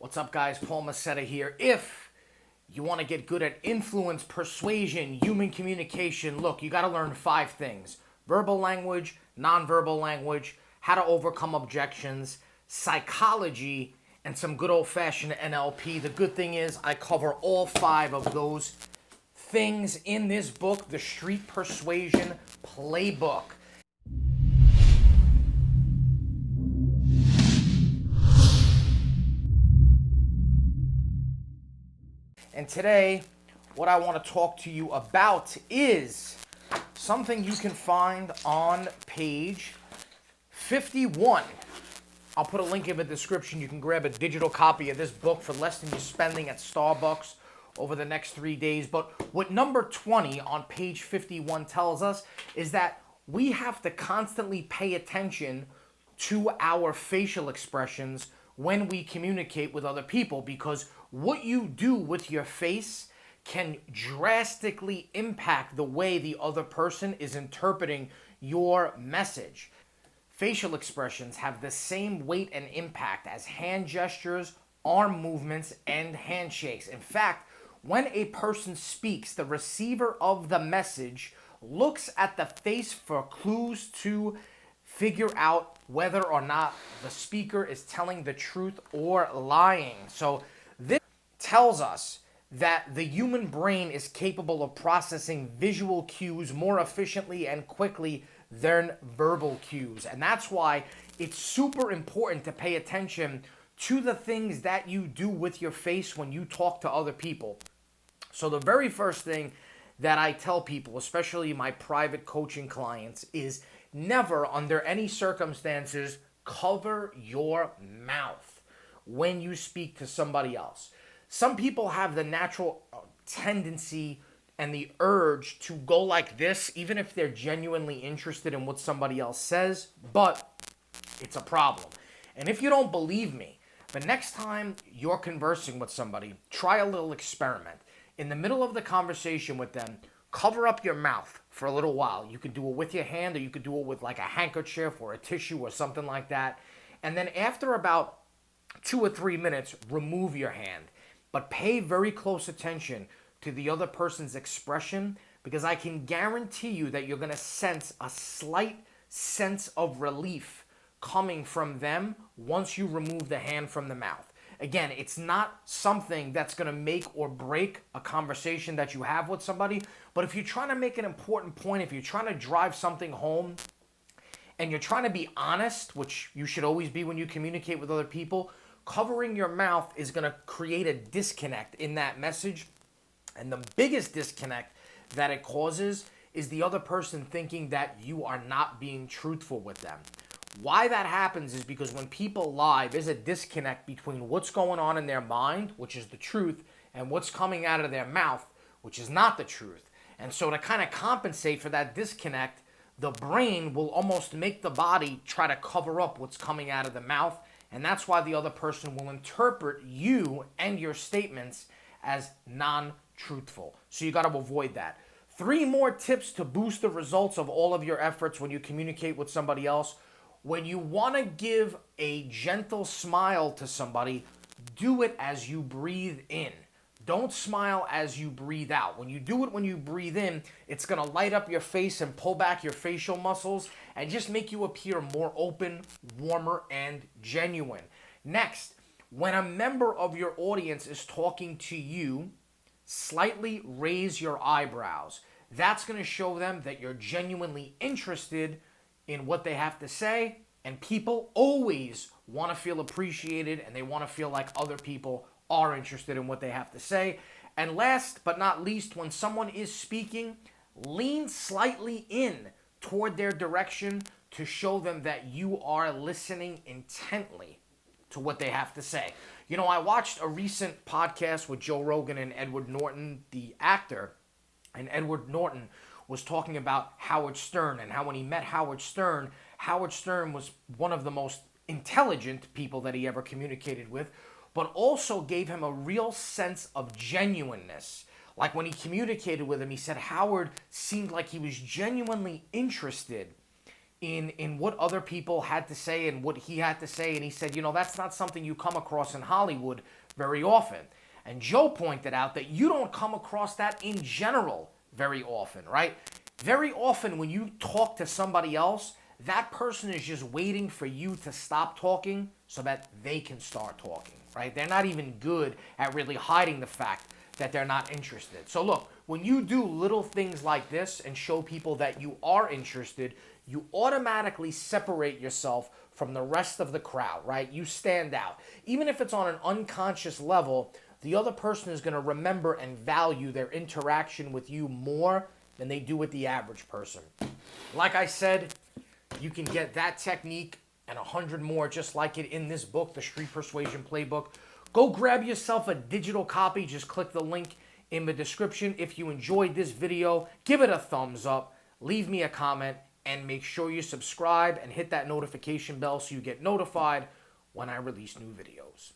What's up, guys? Paul Macetta here. If you want to get good at influence, persuasion, human communication, look, you got to learn 5 things: verbal language, nonverbal language, how to overcome objections, psychology, and some good old-fashioned NLP. The good thing is I cover all 5 of those things in this book, The Street Persuasion Playbook. And today, what I want to talk to you about is something you can find on page 51. I'll put a link in the description. You can grab a digital copy of this book for less than you're spending at Starbucks over the next 3 days. But what number 20 on page 51 tells us is that we have to constantly pay attention to our facial expressions when we communicate with other people, because what you do with your face can drastically impact the way the other person is interpreting your message. Facial expressions have the same weight and impact as hand gestures, arm movements, and handshakes. In fact, when a person speaks, the receiver of the message looks at the face for clues to figure out whether or not the speaker is telling the truth or lying. So this tells us that the human brain is capable of processing visual cues more efficiently and quickly than verbal cues. And that's why it's super important to pay attention to the things that you do with your face when you talk to other people. So the very first thing that I tell people, especially my private coaching clients, is never, under any circumstances, cover your mouth when you speak to somebody else. Some people have the natural tendency and the urge to go like this, even if they're genuinely interested in what somebody else says, but it's a problem. And if you don't believe me, the next time you're conversing with somebody, try a little experiment. In the middle of the conversation with them, cover up your mouth for a little while. You can do it with your hand, or you could do it with like a handkerchief or a tissue or something like that. And then after about 2 or 3 minutes, remove your hand. But pay very close attention to the other person's expression, because I can guarantee you that you're going to sense a slight sense of relief coming from them once you remove the hand from the mouth. Again, it's not something that's going to make or break a conversation that you have with somebody, but if you're trying to make an important point, if you're trying to drive something home, and you're trying to be honest, which you should always be when you communicate with other people, covering your mouth is going to create a disconnect in that message. And the biggest disconnect that it causes is the other person thinking that you are not being truthful with them. Why that happens is because when people lie, there's a disconnect between what's going on in their mind, which is the truth, and what's coming out of their mouth, which is not the truth. And so to kind of compensate for that disconnect, the brain will almost make the body try to cover up what's coming out of the mouth. And that's why the other person will interpret you and your statements as non-truthful. So you got to avoid that. 3 more tips to boost the results of all of your efforts when you communicate with somebody else. When you want to give a gentle smile to somebody, do it as you breathe in. Don't smile as you breathe out. When you do it when you breathe in, it's going to light up your face and pull back your facial muscles and just make you appear more open, warmer, and genuine. Next, when a member of your audience is talking to you, slightly raise your eyebrows. That's going to show them that you're genuinely interested in what they have to say, and people always want to feel appreciated, and they want to feel like other people are interested in what they have to say. And last but not least, when someone is speaking, lean slightly in toward their direction to show them that you are listening intently to what they have to say. You know, I watched a recent podcast with Joe Rogan and Edward Norton, the actor, and Edward Norton was talking about Howard Stern, and how when he met Howard Stern was one of the most intelligent people that he ever communicated with, but also gave him a real sense of genuineness. Like when he communicated with him, he said Howard seemed like he was genuinely interested in what other people had to say and what he had to say. And he said, that's not something you come across in Hollywood very often. And Joe pointed out that you don't come across that in general very often, right? Very often when you talk to somebody else, that person is just waiting for you to stop talking so that they can start talking, right? They're not even good at really hiding the fact that they're not interested. So look, when you do little things like this and show people that you are interested, you automatically separate yourself from the rest of the crowd, right? You stand out. Even if it's on an unconscious level, the other person is going to remember and value their interaction with you more than they do with the average person. Like I said, you can get that technique and 100 more just like it in this book, the Street Persuasion Playbook. Go grab yourself a digital copy. Just click the link in the description. If you enjoyed this video, give it a thumbs up, leave me a comment, and make sure you subscribe and hit that notification bell so you get notified when I release new videos.